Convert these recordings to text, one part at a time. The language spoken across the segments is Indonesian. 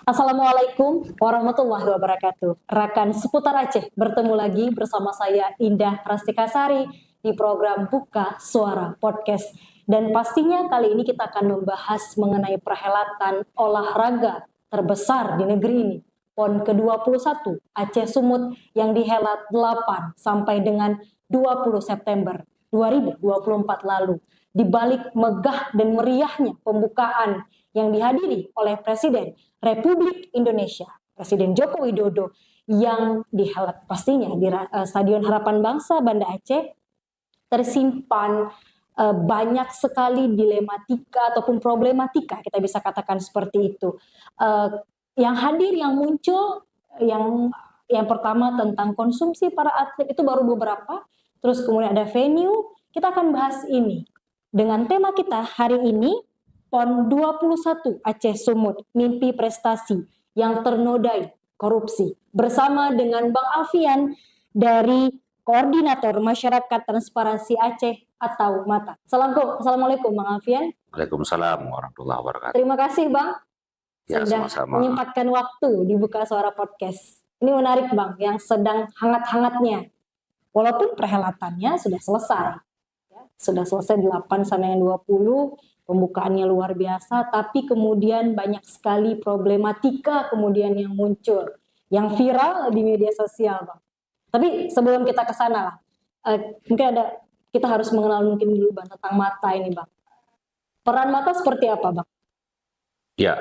Assalamualaikum warahmatullahi wabarakatuh. Rekan seputar Aceh, bertemu lagi bersama saya Indah Rastikasari di program Buka Suara Podcast. Dan pastinya kali ini kita akan membahas mengenai perhelatan olahraga terbesar di negeri ini, PON ke-21 Aceh Sumut yang dihelat 8 sampai dengan 20 September 2024 lalu. Di balik megah dan meriahnya pembukaan yang dihadiri oleh Presiden Republik Indonesia, Presiden Joko Widodo, yang dihelat pastinya di Stadion Harapan Bangsa Banda Aceh, tersimpan banyak sekali dilematika ataupun problematika, kita bisa katakan seperti itu. Yang hadir, yang muncul, yang pertama tentang konsumsi para atlet itu baru beberapa, terus kemudian ada venue. Kita akan bahas ini dengan tema kita hari ini, PON 21 Aceh Sumut, mimpi prestasi yang ternodai korupsi, bersama dengan Bang Alfian dari Koordinator Masyarakat Transparansi Aceh atau MATA. Assalamualaikum Bang Alfian. Waalaikumsalam warahmatullahi wabarakatuh. Terima kasih Bang Ya, sudah sama-sama. menyempatkan waktu di Buka Suara Podcast. Ini menarik Bang, yang sedang hangat-hangatnya. Walaupun perhelatannya sudah selesai. Ya, sudah selesai 8 sampai 20, pembukaannya luar biasa, tapi kemudian banyak sekali problematika kemudian yang muncul, yang viral di media sosial Bang. Tapi sebelum kita ke sana lah, mungkin kita harus mengenal mungkin dulu Bang tentang MATA ini Bang. Peran MATA seperti apa Bang? Ya,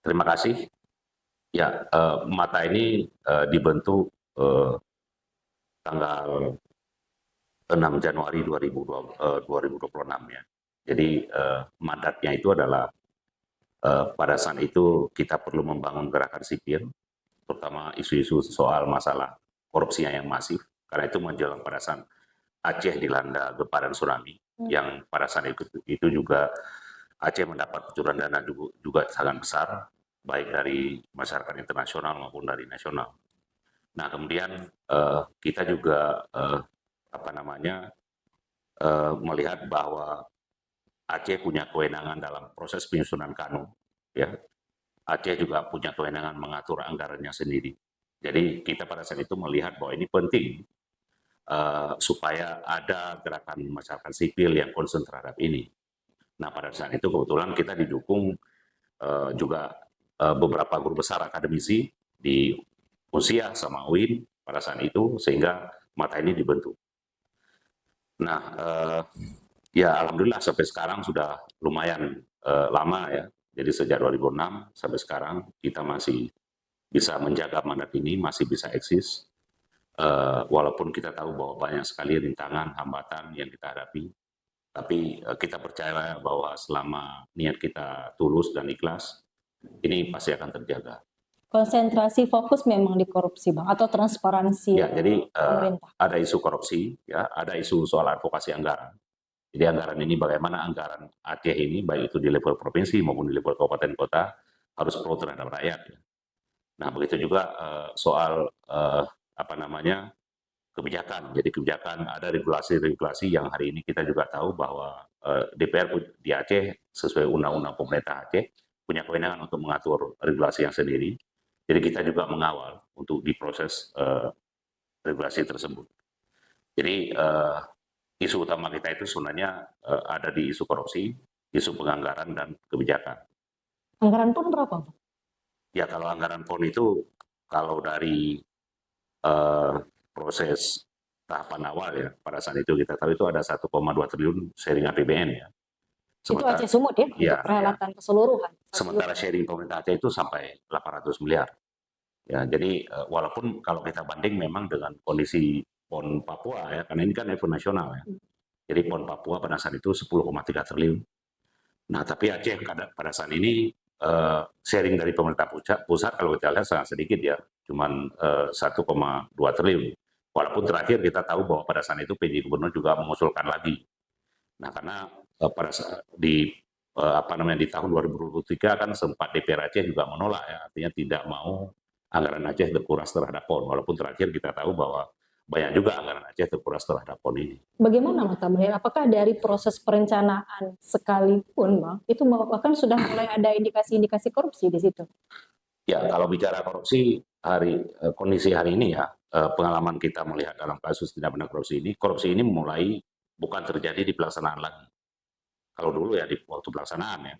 terima kasih. Ya, MATA ini dibentuk tanggal 6 Januari 2026 ya. Jadi mandatnya itu adalah pada saat itu kita perlu membangun gerakan sipil, terutama isu-isu soal masalah korupsinya yang masif. Karena itu menjelang pada saat Aceh dilanda gempa dan tsunami, yang pada saat itu juga Aceh mendapat kucuran dana juga sangat besar, baik dari masyarakat internasional maupun dari nasional. Nah, kemudian kita juga melihat bahwa Aceh punya kewenangan dalam proses penyusunan KANU, ya. Aceh juga punya kewenangan mengatur anggarannya sendiri. Jadi kita pada saat itu melihat bahwa ini penting supaya ada gerakan masyarakat sipil yang concern terhadap ini. Nah, pada saat itu kebetulan kita didukung juga beberapa guru besar akademisi di Usia sama UIN pada saat itu, sehingga MATA ini dibentuk. Nah, ya alhamdulillah sampai sekarang sudah lumayan lama ya. Jadi sejak 2006 sampai sekarang kita masih bisa menjaga mandat ini, masih bisa eksis. Walaupun kita tahu bahwa banyak sekali rintangan, hambatan yang kita hadapi, tapi kita percaya bahwa selama niat kita tulus dan ikhlas, ini pasti akan terjaga. Konsentrasi fokus memang di korupsi Bang, atau transparansi Ya, jadi pemerintah. ada isu korupsi, ya, ada isu soal advokasi anggaran. Jadi anggaran ini bagaimana anggaran Aceh ini, baik itu di level provinsi maupun di level kabupaten kota, harus pro terhadap rakyat. Ya. Nah, begitu juga soal kebijakan. Jadi kebijakan, ada regulasi-regulasi yang hari ini kita juga tahu bahwa DPR di Aceh sesuai undang-undang pemerintah Aceh punya kewenangan untuk mengatur regulasi yang sendiri. Jadi kita juga mengawal untuk diproses regulasi tersebut. Jadi isu utama kita itu sebenarnya ada di isu korupsi, isu penganggaran dan kebijakan. Anggaran PON berapa Bang? Ya, kalau anggaran PON itu kalau dari proses tahapan awal ya, pada saat itu kita tahu itu ada 1,2 triliun sharing APBN ya. Sementara, itu Aceh Sumut ya, untuk perhelatan keseluruhan. Sementara sharing pemerintah Aceh itu sampai 800 miliar. Ya, jadi walaupun kalau kita banding memang dengan kondisi PON Papua ya, karena ini kan event nasional ya. Jadi PON Papua pada saat itu 10,3 triliun. Nah, tapi Aceh pada saat ini sharing dari pemerintah pusat kalau kita lihat sangat sedikit ya, cuman 1,2 triliun. Walaupun terakhir kita tahu bahwa pada saat itu PJ Gubernur juga mengusulkan lagi. Nah, karena pada saat di tahun 2023 kan sempat DPR Aceh juga menolak ya, artinya tidak mau anggaran Aceh berkuras terhadap PON. Walaupun terakhir kita tahu bahwa banyak juga anggaran Aceh terkuras terhadap PON ini. Bagaimana Mata melihat? Apakah dari proses perencanaan sekalipun, Bang, itu bahkan sudah mulai ada indikasi-indikasi korupsi di situ? Ya, kalau bicara korupsi kondisi hari ini ya, pengalaman kita melihat dalam kasus tindak pidana korupsi ini mulai bukan terjadi di pelaksanaan lagi. Kalau dulu ya di waktu pelaksanaan.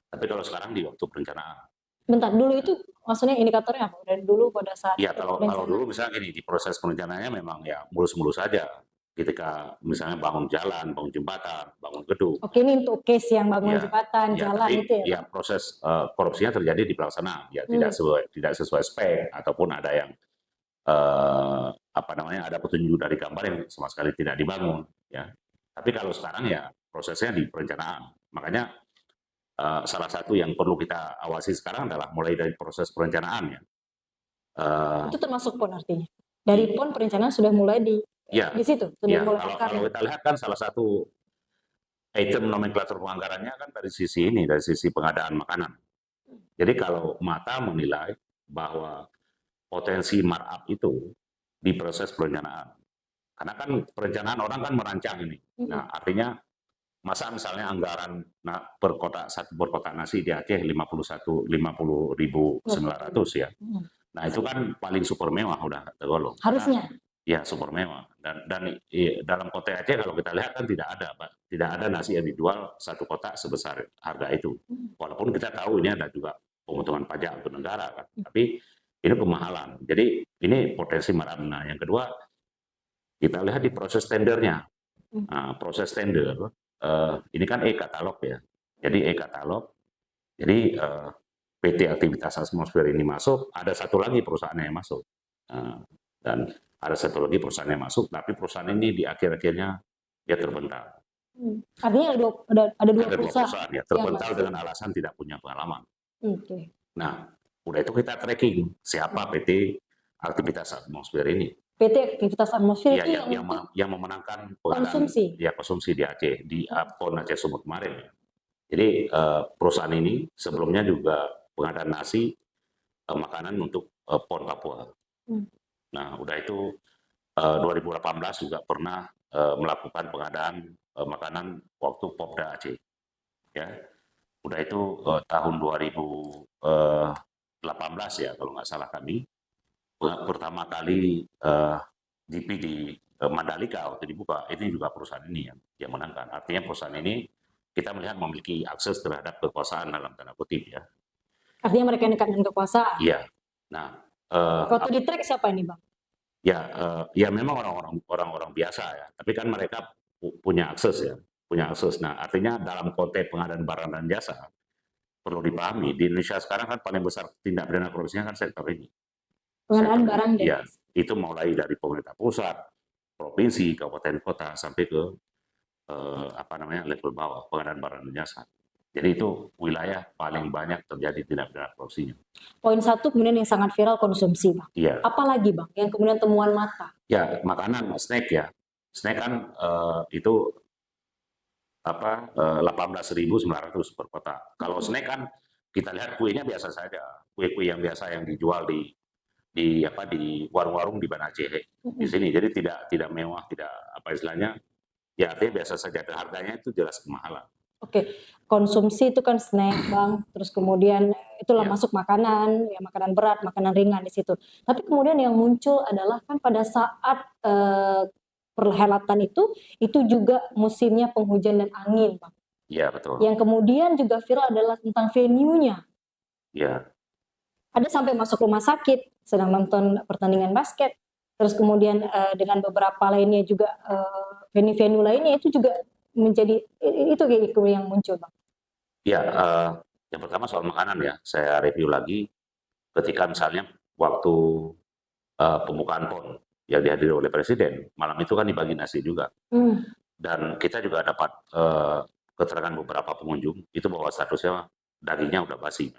Tapi kalau sekarang di waktu perencanaan. Bentar, dulu itu maksudnya indikatornya apa? Dari dulu pada saat Ya, kalau perencanaan. dulu misalnya gini, di proses perencanaannya memang ya mulus-mulus saja. Ketika misalnya bangun jalan, bangun jembatan, bangun gedung. Oke, ini untuk case yang bangun Ya, jembatan, ya, jalan tapi itu ya, ya Bang? proses korupsinya terjadi di pelaksanaan. Ya, tidak sesuai spek ataupun ada yang ada petunjuk dari gambar yang sama sekali tidak dibangun. Ya, tapi kalau sekarang ya prosesnya di perencanaan. Makanya salah satu yang perlu kita awasi sekarang adalah mulai dari proses perencanaan ya. Itu termasuk PON artinya. Dari PON perencanaan sudah mulai di Ya, situ, sudah ya mulai kalau akarnya. kita lihat kan salah satu item nomenklatur penganggarannya kan dari sisi pengadaan makanan. Jadi kalau Mata menilai bahwa potensi markup itu di proses perencanaan. Karena kan perencanaan orang kan merancang ini. Nah, artinya masa misalnya anggaran satu per kotak nasi di Aceh 50.900 ya. Nah, itu kan paling super mewah udah tergolong. Harusnya. Ya, super mewah. Dan dalam kotak Aceh kalau kita lihat kan tidak ada, Pak. Tidak ada nasi yang dijual satu kotak sebesar harga itu. Walaupun kita tahu ini ada juga pemotongan pajak untuk negara kan. Tapi ini kemahalan. Jadi ini potensi markup. Nah, yang kedua kita lihat di proses tendernya. Nah, proses tender ini kan e-katalog ya. Jadi e-katalog. Jadi PT Aktivitas Atmosfer ini masuk, ada satu lagi perusahaan yang masuk. Dan ada satu lagi perusahaan yang masuk, tapi perusahaan ini di akhir-akhirnya dia terbental. Artinya ada dua perusahaan ya, terbental dengan alasan tidak punya pengalaman. Okay. Nah, udah itu kita tracking siapa PT Aktivitas Atmosfer ini. PT Aktivitas Atmosfer ya, itu yang memenangkan konsumsi. Ya, konsumsi di Aceh, di PON Aceh Sumut kemarin. Jadi perusahaan ini sebelumnya juga pengadaan nasi, makanan untuk PON Papua. Nah, udah itu 2018 juga pernah melakukan pengadaan makanan waktu Popda Aceh. Ya, udah itu tahun 2018 ya kalau nggak salah kami pertama kali GP di Mandalika waktu dibuka, ini juga perusahaan ini yang menangkan. Artinya perusahaan ini kita melihat memiliki akses terhadap kekuasaan dalam tanda kutip ya. Artinya mereka dekat dengan kekuasaan. Iya. Nah, waktu di track siapa ini, Bang? Ya memang orang-orang biasa ya. Tapi kan mereka punya akses ya, punya akses. Nah, artinya dalam konteks pengadaan barang dan jasa perlu dipahami di Indonesia sekarang kan paling besar tindak pidana korupsinya kan sektor ini. Pengadaan barang dan ya, itu mulai dari pemerintah pusat, provinsi, kabupaten kota sampai ke level bawah pengadaan barang dan jasa. Jadi itu wilayah paling banyak terjadi tindak pidana korupsinya. Poin satu kemudian yang sangat viral konsumsi, Bang. Iya. Apalagi, Bang, yang kemudian temuan Mata? Ya, makanan, snack ya. Snack kan itu 18.900 per kotak. Kalau snack kan kita lihat kuenya biasa saja, kue-kue yang biasa yang dijual di warung-warung di Banda Aceh di sini. Jadi tidak mewah, tidak apa istilahnya, ya artinya biasa saja. Dan harganya itu jelas kemahalan. Oke, konsumsi itu kan snack, Bang. Terus kemudian itulah masuk makanan, ya makanan berat, makanan ringan di situ. Tapi kemudian yang muncul adalah kan pada saat perhelatan itu juga musimnya penghujan dan angin, Bang. Iya, betul. Yang kemudian juga viral adalah tentang venue-nya. Iya. Ada sampai masuk rumah sakit, sedang nonton pertandingan basket. Terus kemudian dengan beberapa lainnya juga venue-venue lainnya itu juga menjadi itu yang muncul, Bang. Ya, yang pertama soal makanan ya, saya review lagi ketika misalnya waktu pembukaan PON yang dihadiri oleh Presiden, malam itu kan dibagi nasi juga. Dan kita juga dapat keterangan beberapa pengunjung, itu bahwa statusnya dagingnya udah basi.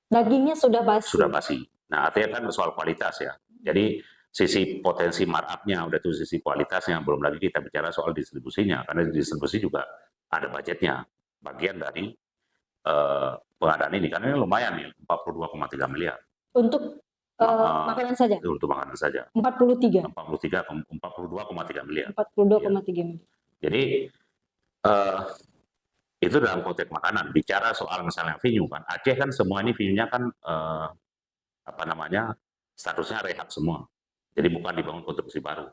Dagingnya sudah basi? Sudah basi. Nah, artinya kan soal kualitas ya. Jadi sisi potensi markup-nya udah tuh sisi kualitasnya, belum lagi kita bicara soal distribusinya, karena distribusi juga ada budgetnya, bagian dari pengadaan ini, karena ini lumayan nih, 42,3 miliar. Untuk Makanan saja. Untuk makanan saja. 43. 42,3 miliar. 42,3 miliar. Jadi itu dalam konteks makanan. Bicara soal misalnya venue kan, Aceh kan semua ini venue-nya kan statusnya rehab semua. Jadi bukan dibangun konstruksi baru.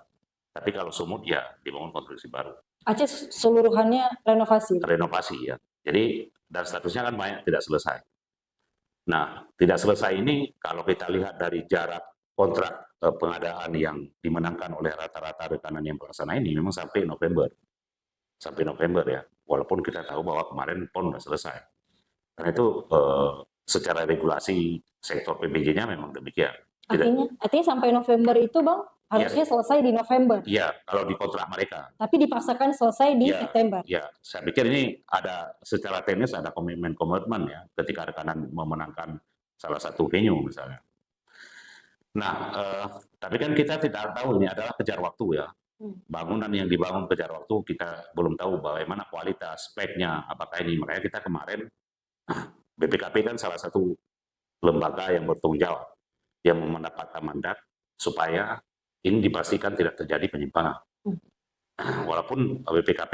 Tapi kalau Sumut ya dibangun konstruksi baru. Aceh seluruhannya renovasi. Renovasi ya. Jadi dan statusnya kan banyak tidak selesai. Nah, tidak selesai ini kalau kita lihat dari jarak kontrak pengadaan yang dimenangkan oleh rata-rata rekanan yang pelaksana ini memang sampai November. Sampai November ya. Walaupun kita tahu bahwa kemarin PON sudah selesai. Karena itu secara regulasi sektor PBJ-nya memang demikian. Artinya sampai November itu Bang harusnya selesai di November. Iya, kalau di kontrak mereka. Tapi dipaksakan selesai di September. Iya, saya pikir ini ada secara teknis ada komitmen ya ketika rekanan memenangkan salah satu venue misalnya. Nah, tapi kan kita tidak tahu ini adalah kejar waktu ya. Bangunan yang dibangun kejar waktu kita belum tahu bagaimana kualitas speknya, apakah ini. Makanya kita kemarin BPKP kan salah satu lembaga yang bertanggung jawab yang mendapatkan mandat supaya ini dipastikan tidak terjadi penyimpangan. Walaupun BPKP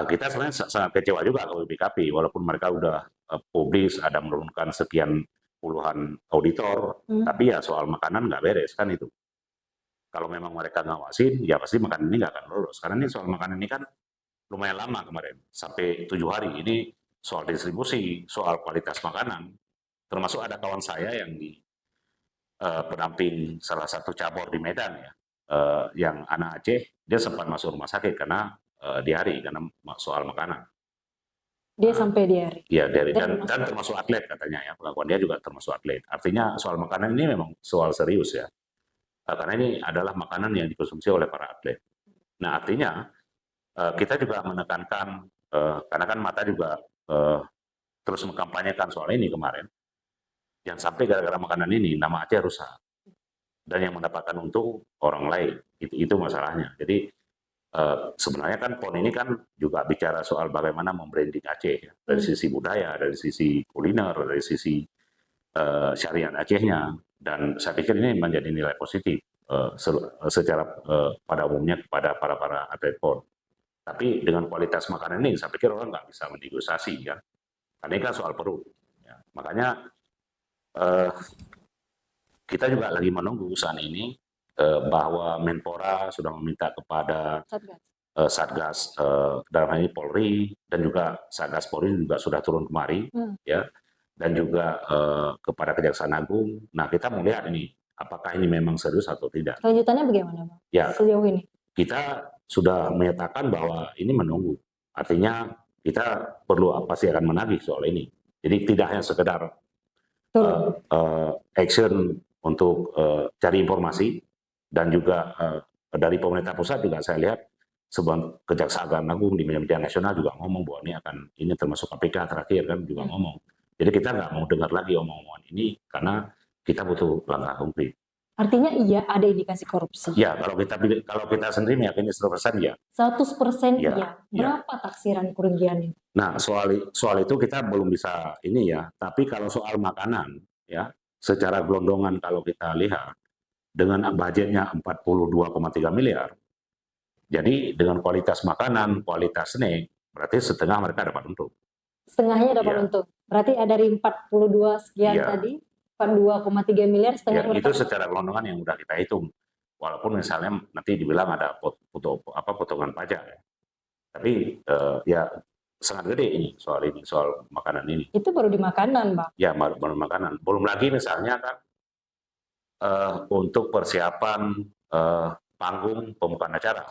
kita sebenarnya sangat kecewa juga ke BPKP, walaupun mereka udah publis ada menurunkan sekian puluhan auditor, tapi ya soal makanan nggak beres kan itu. Kalau memang mereka ngawasin, ya pasti makanan ini nggak akan lolos. Karena ini soal makanan ini kan lumayan lama kemarin, sampai 7 hari. Ini soal distribusi, soal kualitas makanan. Termasuk ada kawan saya yang di pendamping salah satu cabur di Medan ya, yang anak Aceh, dia sempat masuk rumah sakit karena diare, karena soal makanan. Dia sampai diare? Iya, dan termasuk atlet katanya ya, pengakuan dia juga termasuk atlet. Artinya soal makanan ini memang soal serius ya. Karena ini adalah makanan yang dikonsumsi oleh para atlet. Nah, artinya kita juga menekankan, karena kan Mata juga terus mengkampanyekan soal ini kemarin, yang sampai gara-gara makanan ini nama Aceh rusak. Dan yang mendapatkan untung orang lain, itu masalahnya. Jadi sebenarnya kan PON ini kan juga bicara soal bagaimana membranding Aceh, ya. Dari sisi budaya, dari sisi kuliner, dari sisi syariat Acehnya. Dan saya pikir ini menjadi nilai positif secara pada umumnya kepada para atlet PON. Tapi dengan kualitas makanan ini, saya pikir orang nggak bisa menegosiasi ya. Karena ini kan soal perut. Ya. Makanya kita juga lagi menunggu saat ini bahwa Menpora sudah meminta kepada Satgas dalam hal ini Polri dan juga Satgas Polri juga sudah turun kemari ya. Dan juga kepada Kejaksaan Agung. Nah, kita mau lihat ini, apakah ini memang serius atau tidak. Lanjutannya bagaimana, Bang? Ya, sejauh ini? Kita sudah menyatakan bahwa ini menunggu. Artinya kita perlu pasti akan menagih soal ini. Jadi tidak hanya sekedar action untuk cari informasi, dan juga dari pemerintah pusat juga saya lihat sebelum Kejaksaan Agung di media nasional juga ngomong bahwa ini termasuk KPK terakhir kan juga ngomong. Jadi kita nggak mau dengar lagi omong-omongan ini karena kita butuh langkah konkret. Artinya iya ada indikasi korupsi. Ya, kalau kita sendiri meyakini 100% ya. 100% ya. Berapa taksiran kerugiannya? Nah, soal itu kita belum bisa ini ya. Tapi kalau soal makanan ya, secara gelondongan kalau kita lihat dengan budgetnya 42,3 miliar. Jadi dengan kualitas makanan, kualitas snack, berarti setengah mereka dapat untung. Setengahnya dapat untung. Berarti dari 42 sekian tadi, 42,3 miliar setengah. Itu secara gelondongan yang udah kita hitung. Walaupun misalnya nanti dibilang ada potongan pajak ya. Tapi ya sangat gede ini soal makanan ini. Itu baru di makanan, Bang. Ya, baru makanan. Belum lagi misalnya kan untuk persiapan panggung pembukaan acara.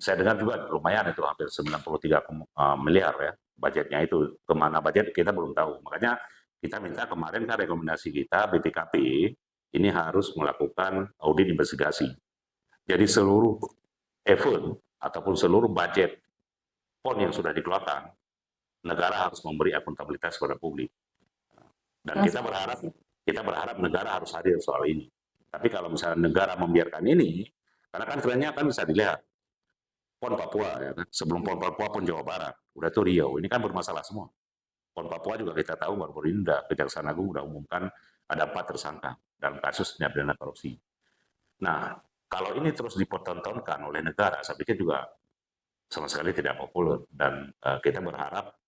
Saya dengar juga lumayan itu hampir 93 miliar ya. Budgetnya itu, kemana budget kita belum tahu. Makanya kita minta kemarin kan rekomendasi kita BPKP ini harus melakukan audit investigasi. Jadi seluruh event ataupun seluruh budget PON yang sudah dikeluarkan, negara harus memberi akuntabilitas kepada publik. Dan kita berharap negara harus hadir soal ini. Tapi kalau misalnya negara membiarkan ini, karena kan trennya kan bisa dilihat. PON Papua ya kan, sebelum PON Papua pun Jawa Barat, udah tuh Riau, ini kan bermasalah semua. PON Papua juga kita tahu baru-baru ini Kejaksaan Agung udah umumkan ada 4 tersangka. dalam kasus tindak pidana korupsi. Nah, kalau ini terus dipertontonkan oleh negara, saya pikir juga sama sekali tidak populer. Dan kita berharap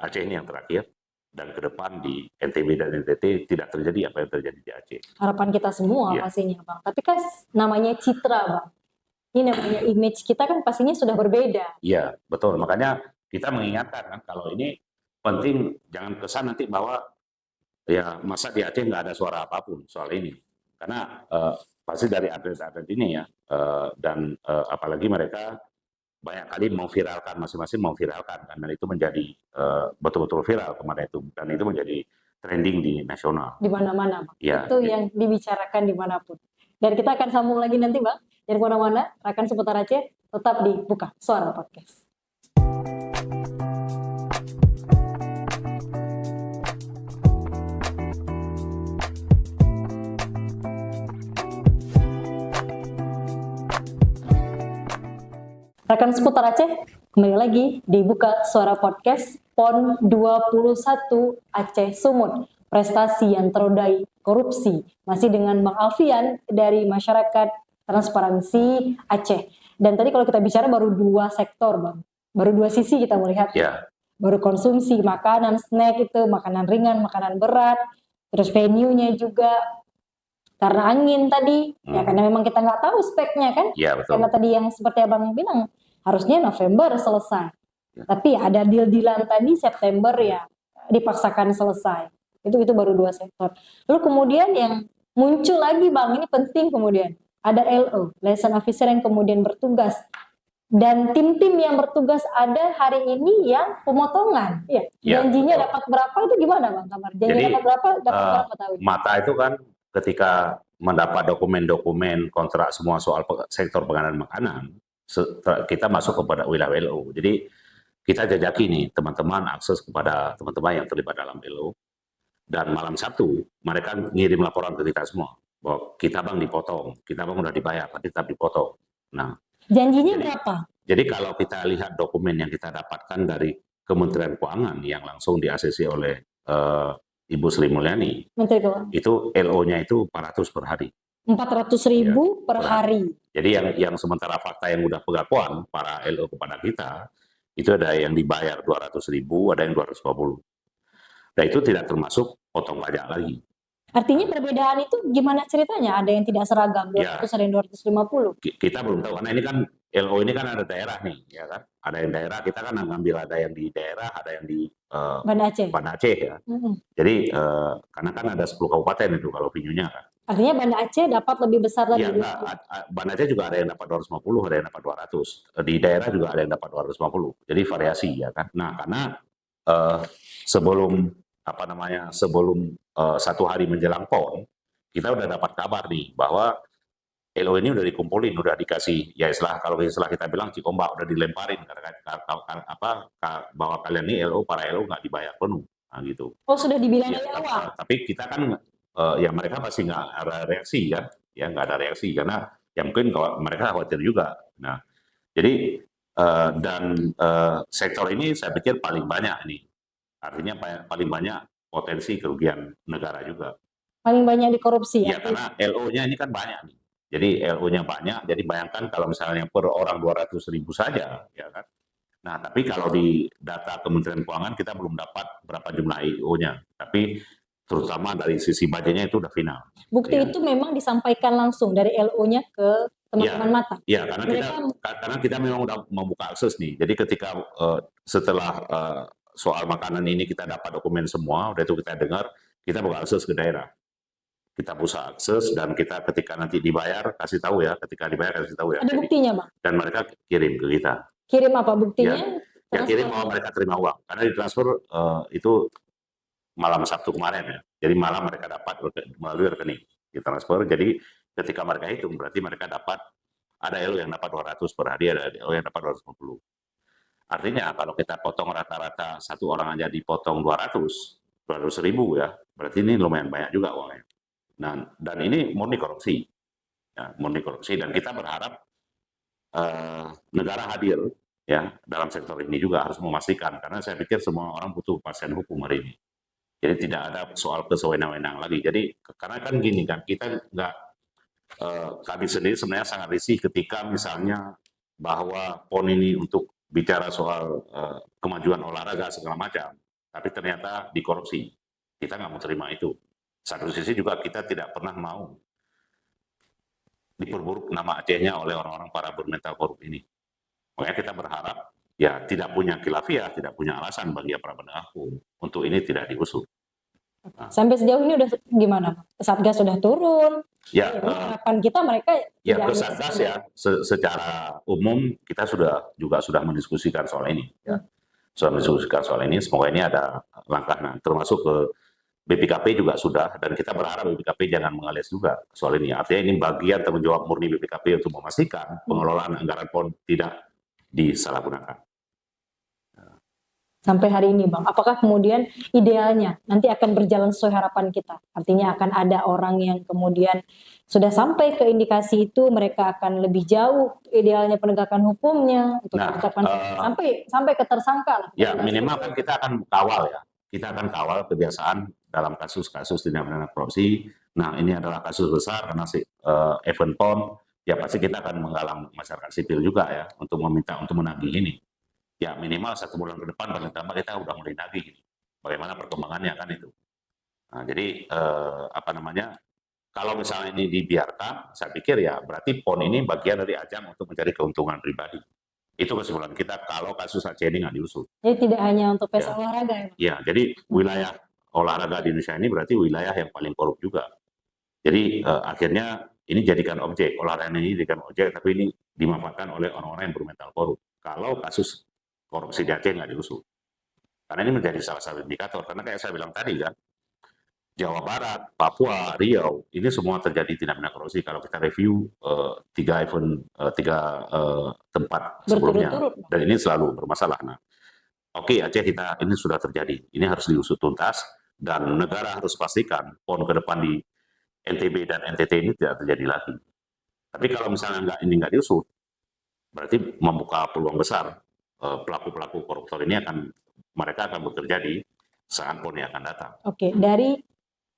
Aceh ini yang terakhir, dan ke depan di NTB dan NTT tidak terjadi apa yang terjadi di Aceh. Harapan kita semua Iya. pastinya Bang. Tapi kan namanya citra Bang. Ini namanya image kita kan pastinya sudah berbeda. Iya, betul. Makanya kita mengingatkan kan kalau ini penting, jangan kesan nanti bahwa ya masa di Aceh nggak ada suara apapun soal ini. Karena pasti dari atlet-atlet ini ya, dan apalagi mereka banyak kali memviralkan, masing-masing memviralkan kan, dan itu menjadi betul-betul viral kemarin itu, dan itu menjadi trending di nasional. Di mana-mana Bang. Ya, Itu yang dibicarakan dimanapun. Dan kita akan sambung lagi nanti Bang. Jangan kemana-mana, rekan seputar Aceh tetap di Buka Suara Podcast. Rekan seputar Aceh, kembali lagi di Buka Suara Podcast PON 21 Aceh Sumut. Prestasi yang ternodai korupsi. Masih dengan Bang Alfian dari Masyarakat Transparansi Aceh. Dan tadi kalau kita bicara baru 2 sektor Bang. Baru 2 sisi kita melihat. ya, Baru konsumsi, makanan, snack itu, makanan ringan, makanan berat. Terus venue-nya juga. Karena angin tadi, ya karena memang kita nggak tahu speknya kan. ya betul. Karena tadi yang seperti Abang bilang, harusnya November selesai. Ya. Tapi ada deal-dealan tadi September ya dipaksakan selesai. Itu baru 2 sektor. Lalu kemudian yang muncul lagi Bang, ini penting kemudian. Ada LO, Liaison Officer yang kemudian bertugas. Dan tim-tim yang bertugas ada hari ini yang pemotongan. Ya, Ya, janjinya betul. dapat berapa itu gimana Bang Kamar? Janji Jadi, dapat berapa tahun? Mata itu kan ketika mendapat dokumen-dokumen kontrak semua soal sektor pengadaan makanan, kita masuk kepada wilayah LO. Jadi kita jajaki nih teman-teman akses kepada teman-teman yang terlibat dalam LO. Dan malam Sabtu mereka ngirim laporan ke kita semua bahwa kita Bang dipotong, kita Bang udah dibayar, tapi tetap dipotong. Nah, Janjinya berapa? jadi kalau kita lihat dokumen yang kita dapatkan dari Kementerian Keuangan yang langsung di-ACC oleh Ibu Sri Mulyani, Menteri Keuangan. itu LO-nya itu 400 per hari. 400.000 per hari. Jadi yang sementara fakta yang udah pengakuan para LO kepada kita, itu ada yang dibayar 200.000, ada yang 250. Dan itu tidak termasuk potong pajak lagi. Artinya perbedaan itu gimana ceritanya? Ada yang tidak seragam, 200 Ya. ada yang 250. Kita belum tahu, karena ini kan LO ini kan ada daerah nih, ya kan? Ada yang daerah, kita kan ngambil ada yang di daerah, ada yang di Banda Aceh. Banda Aceh ya. Jadi karena kan ada 10 kabupaten itu kalau venue-nya kan. Artinya Banda Aceh dapat lebih besar lagi. Ya, Banda Aceh juga ada yang dapat 250, ada yang dapat 200. Di daerah juga ada yang dapat 250. Jadi variasi ya kan. Nah, karena sebelum satu hari menjelang PON, kita udah dapat kabar nih bahwa LO ini udah dikumpulin, udah dikasih, ya kalau istilah kita bilang cikombak, udah dilemparin bahwa kalian ini para LO nggak dibayar penuh, nah gitu. Oh, sudah dibilang Ya, dari awal. tapi kita kan ya mereka pasti nggak ada reaksi kan, ya nggak ada reaksi karena ya mungkin kalau mereka khawatir juga. Nah, jadi sektor ini saya pikir paling banyak nih, artinya paling banyak potensi kerugian negara juga. Paling banyak dikorupsi ya? Karena LO-nya ini kan banyak nih. Jadi LO-nya banyak, jadi bayangkan kalau misalnya per orang 200.000 saja, ya kan. Nah, tapi kalau di data Kementerian Keuangan kita belum dapat berapa jumlah IO-nya, tapi terutama dari sisi budgetnya itu udah final. Bukti ya. Itu memang disampaikan langsung dari LO-nya ke teman-teman Mata. Iya, karena kita memang udah membuka akses nih. Jadi ketika setelah soal makanan ini kita dapat dokumen semua, udah itu kita dengar, kita buka akses ke daerah. Kita buka akses dan kita ketika nanti dibayar kasih tahu ya, ketika dibayar kasih tahu ya. Ada buktinya Bang? Dan mereka kirim ke kita. Kirim apa buktinya? Ya kirim bahwa mereka terima uang. Karena ditransfer itu malam Sabtu kemarin ya. Jadi malam mereka dapat melalui rekening ditransfer. Jadi ketika mereka hitung berarti mereka dapat, ada LO yang dapat 200 per hari, ada LO yang dapat 250. Artinya kalau kita potong rata-rata satu orang aja dipotong 200.000 ya, berarti ini lumayan banyak juga uangnya. Nah, dan ini murni korupsi. Ya, murni korupsi, dan kita berharap negara hadir ya dalam sektor ini juga harus memastikan, karena saya pikir semua orang butuh kepastian hukum hari ini. Jadi tidak ada soal kesewenang-wenang lagi. Jadi karena kan gini kan, kita nggak kami sendiri sebenarnya sangat risih ketika misalnya bahwa PON ini untuk bicara soal kemajuan olahraga segala macam, tapi ternyata dikorupsi. Kita nggak mau terima itu. Satu sisi juga kita tidak pernah mau diperburuk nama Acehnya oleh orang-orang para bermental korup ini. Makanya kita berharap ya tidak punya khilafiah, tidak punya alasan bagi para penegak hukum untuk ini tidak diusut. Sampai sejauh ini udah gimana, Bang? Satgas sudah turun. Ya, Harapan kita mereka ya tidak ke hanya Satgas sekedar- ya, secara umum kita sudah mendiskusikan soal ini. Ya. Sudah mendiskusikan soal ini, semoga ini ada langkah, termasuk ke BPKP juga sudah, dan kita berharap BPKP jangan mengalis juga soal ini. Artinya ini bagian tanggung jawab murni BPKP untuk memastikan pengelolaan anggaran PON tidak disalahgunakan. sampai hari ini, Bang. Apakah kemudian idealnya nanti akan berjalan sesuai harapan kita? Artinya akan ada orang yang kemudian sudah sampai ke indikasi itu, mereka akan lebih jauh idealnya penegakan hukumnya untuk menetapkan sampai ke tersangka lah. Ya, minimal kan kita akan kawal ya. Kita akan kawal kebiasaan dalam kasus-kasus tindak pidana korupsi. Nah, ini adalah kasus besar karena event PON, ya pasti kita akan menggalang masyarakat sipil juga ya untuk meminta untuk menagih ini. Ya minimal 1 bulan ke depan paling tambah kita udah mulai nagih. Bagaimana perkembangannya kan itu. Nah, jadi kalau misalnya ini dibiarkan, saya pikir ya berarti PON ini bagian dari ajang untuk mencari keuntungan pribadi. Itu kesimpulan kita kalau kasus Aceh ini nggak diusut. Jadi tidak hanya untuk pesta olahraga ya? Ya, jadi wilayah olahraga di Indonesia ini berarti wilayah yang paling korup juga. Jadi akhirnya ini jadikan objek, olahraga ini jadikan objek, tapi ini dimanfaatkan oleh orang-orang yang bermental korup. Kalau kasus korupsi di Aceh nggak diusut. Karena ini menjadi salah satu indikator. Karena kayak saya bilang tadi kan, Jawa Barat, Papua, Riau, ini semua terjadi tindak pidana korupsi. Kalau kita review tiga tempat sebelumnya, dan ini selalu bermasalah. Nah, oke, Aceh ini sudah terjadi. Ini harus diusut tuntas dan negara harus pastikan PON ke depan di NTB dan NTT ini tidak terjadi lagi. Tapi kalau misalnya ini nggak diusut, berarti membuka peluang besar pelaku-pelaku koruptor ini mereka akan bekerja di saat PON yang akan datang. Oke, dari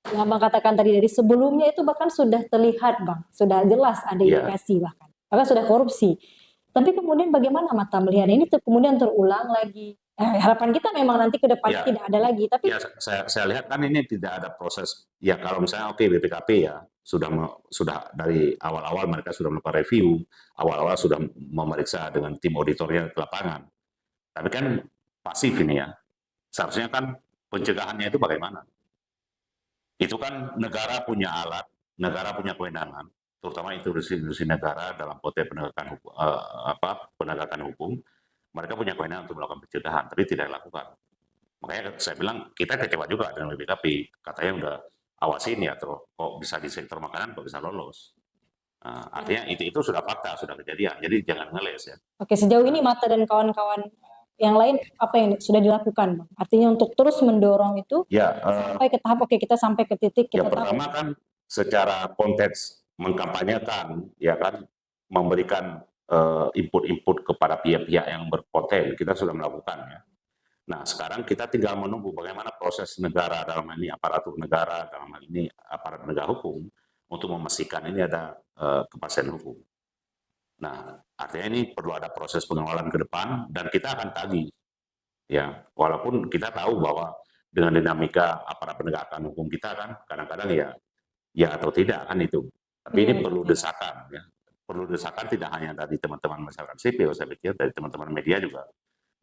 yang Bang katakan tadi, dari sebelumnya itu bahkan sudah terlihat, Bang, sudah jelas ada indikasi bahkan sudah korupsi. Tapi kemudian bagaimana mata melihat ini kemudian terulang lagi? Harapan kita memang nanti ke depannya tidak ada lagi. Tapi ya, saya lihat kan ini tidak ada proses. Ya kalau misalnya BPKP ya sudah dari awal-awal mereka sudah melakukan review, awal-awal sudah memeriksa dengan tim auditornya ke lapangan. Tapi kan pasif ini ya. Seharusnya kan pencegahannya itu bagaimana? Itu kan negara punya alat, negara punya kewenangan, terutama institusi negara dalam konteks penegakan hukum, mereka punya kewenangan untuk melakukan pencegahan, tapi tidak dilakukan. Makanya saya bilang kita kecewa juga dengan BPKP, katanya udah awasin ya, kok bisa di sektor makanan kok bisa lolos. Artinya itu sudah fakta, sudah kejadian, jadi jangan ngeles ya. Oke, sejauh ini Mata dan kawan-kawan yang lain apa yang sudah dilakukan, Bang? Artinya untuk terus mendorong itu sampai ke tahap kita sampai ke titik kita pertama kan secara konteks mengkampanyekan ya kan, memberikan input-input kepada pihak-pihak yang berpoten, kita sudah melakukan ya. Nah sekarang kita tinggal menunggu bagaimana proses negara, dalam hal ini aparatur negara, dalam hal ini aparat penegak hukum, untuk memastikan ini ada kepastian hukum. Nah, artinya ini perlu ada proses pengawalan ke depan dan kita akan tagih. Ya, walaupun kita tahu bahwa dengan dinamika aparat penegakan hukum kita kan kadang-kadang ya atau tidak kan itu. Tapi ini perlu desakan ya. Perlu desakan tidak hanya dari teman-teman masyarakat sipil, saya pikir dari teman-teman media juga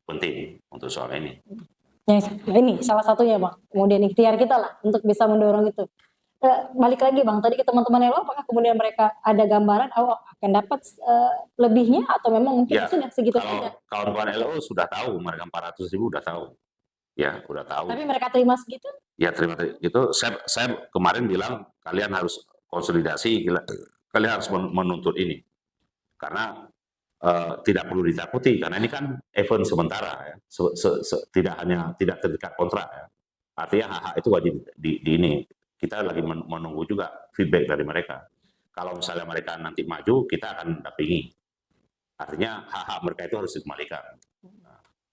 penting untuk soal ini. Ya, ini salah satunya, Bang. Kemudian ikhtiar kita lah untuk bisa mendorong itu. Balik lagi, Bang, tadi ke teman-teman LO, apakah kemudian mereka ada gambaran akan dapat lebihnya atau memang mungkin sudah segitu saja? Kawan-kawan LO sudah tahu, mereka 400.000 udah tahu. Ya, udah tahu. Tapi mereka terima segitu? Ya, terima itu. Saya kemarin bilang kalian harus konsolidasi, kalian harus menuntut ini. Karena tidak perlu ditakuti, karena ini kan event sementara ya. Tidak terikat kontrak ya. Artinya hak-hak itu wajib di ini. Kita lagi menunggu juga feedback dari mereka. Kalau misalnya mereka nanti maju, kita akan dampingi. Artinya hak-hak mereka itu harus dikembalikan.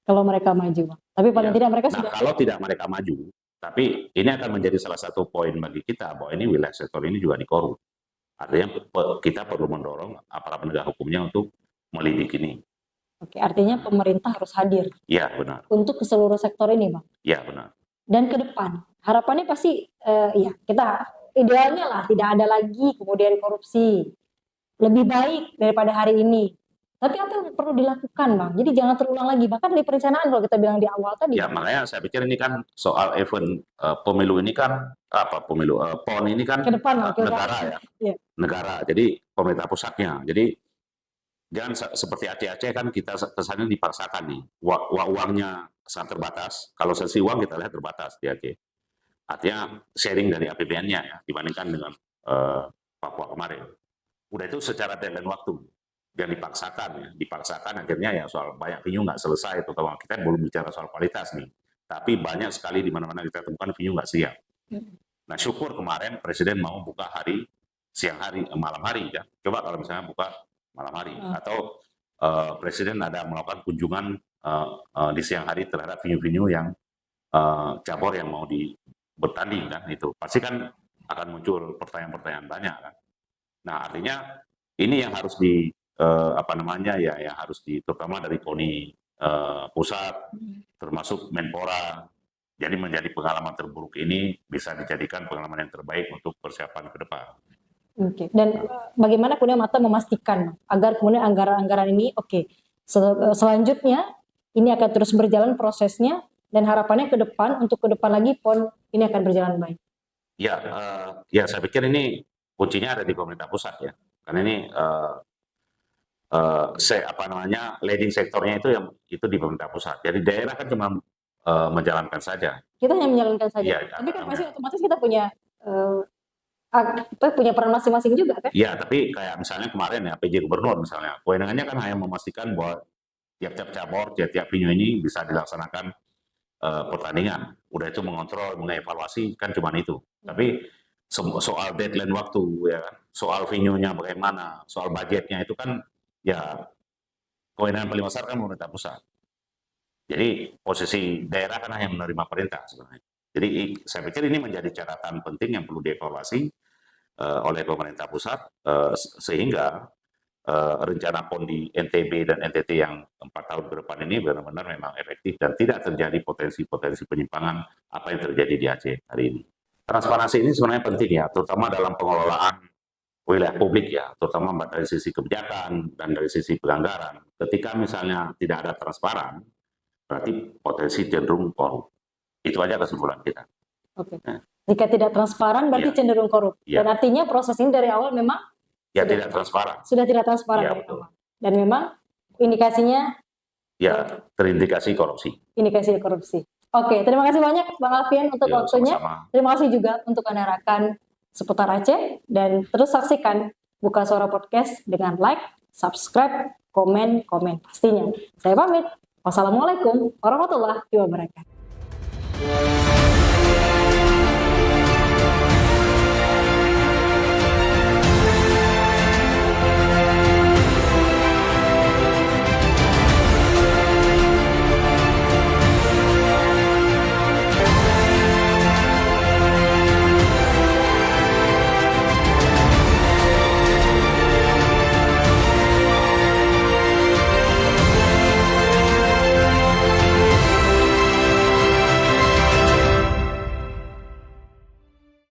Kalau mereka maju, Bang. Tapi paling tidak mereka sudah. Kalau tidak mereka maju, Tapi ini akan menjadi salah satu poin bagi kita bahwa ini wilayah sektor ini juga dikorup. Artinya kita perlu mendorong aparat penegak hukumnya untuk melidiki ini. Oke, artinya pemerintah harus hadir Iya, benar. untuk ke seluruh sektor ini, Bang. Iya, benar. Dan ke depan, harapannya pasti ya kita idealnya lah tidak ada lagi kemudian korupsi. Lebih baik daripada hari ini. Tapi apa yang perlu dilakukan, Bang? Jadi jangan terulang lagi. Bahkan di perencanaan kalau kita bilang di awal tadi. Ya, makanya saya pikir ini kan soal event pemilu ini kan PON ini kan Ke depan lah, negara ya. Iya. Negara. Jadi pemerintah pusatnya. Jadi jangan seperti Aceh-Aceh kan kita kesannya dipaksakan nih. Uangnya sangat terbatas. Kalau sesi uang kita lihat terbatas di Aceh. Artinya sharing dari APBN-nya ya dibandingkan dengan Papua kemarin. Udah itu secara deadline waktu yang dipaksakan akhirnya ya soal banyak venue nggak selesai, terutama kita belum bicara soal kualitas nih, tapi banyak sekali di mana-mana kita temukan venue nggak siap. Nah syukur kemarin Presiden mau buka malam hari ya, coba kalau misalnya buka malam hari atau Presiden ada melakukan kunjungan di siang hari terhadap venue-venue yang cabur yang mau bertanding kan, itu pasti kan akan muncul pertanyaan-pertanyaan banyak kan. Nah artinya ini yang harus yang harus terutama dari KONI pusat, termasuk Menpora. Jadi menjadi pengalaman terburuk ini bisa dijadikan pengalaman yang terbaik untuk persiapan ke depan. Oke. Dan bagaimana kemudian Mata memastikan agar kemudian anggaran-anggaran ini selanjutnya ini akan terus berjalan prosesnya dan harapannya ke depan lagi PON ini akan berjalan baik. Ya saya pikir ini kuncinya ada di pemerintah pusat ya. Karena ini leading sektornya itu di pemerintah pusat. Jadi daerah kan cuma menjalankan saja. Kita hanya menjalankan saja. Ya, tapi kan pasti otomatis kita punya peran masing-masing juga kan? Iya, tapi kayak misalnya kemarin ya PJ Gubernur misalnya, kewenangannya kan hanya memastikan bahwa tiap-tiap cabur, tiap-tiap venue ini bisa dilaksanakan pertandingan. Udah itu mengontrol, mengevaluasi kan cuma itu. Tapi soal deadline waktu ya kan, soal venue-nya bagaimana, soal budgetnya itu kan ya kewenangan paling besar kan pemerintah pusat. Jadi posisi daerah kan hanya menerima perintah sebenarnya. Jadi saya pikir ini menjadi catatan penting yang perlu dievaluasi oleh pemerintah pusat sehingga rencana PON di NTB dan NTT yang 4 tahun ke depan ini benar-benar memang efektif dan tidak terjadi potensi-potensi penyimpangan apa yang terjadi di Aceh hari ini. Transparansi ini sebenarnya penting ya, terutama dalam pengelolaan wilayah publik ya, terutama dari sisi kebijakan dan dari sisi pelanggaran. Ketika misalnya tidak ada transparan, berarti potensi cenderung korup. Itu aja kesimpulan kita. Oke. Jika tidak transparan berarti cenderung korup. Dan artinya proses ini dari awal memang tidak transparan. Sudah tidak transparan dari awal. Dan memang indikasinya terindikasi korupsi. Indikasi korupsi. Oke, terima kasih banyak Bang Alfian untuk waktunya. Sama-sama. Terima kasih juga untuk Anda rekan seputar Aceh dan terus saksikan Buka Suara Podcast dengan like, subscribe, komen pastinya. Saya pamit. Wassalamualaikum warahmatullahi wabarakatuh.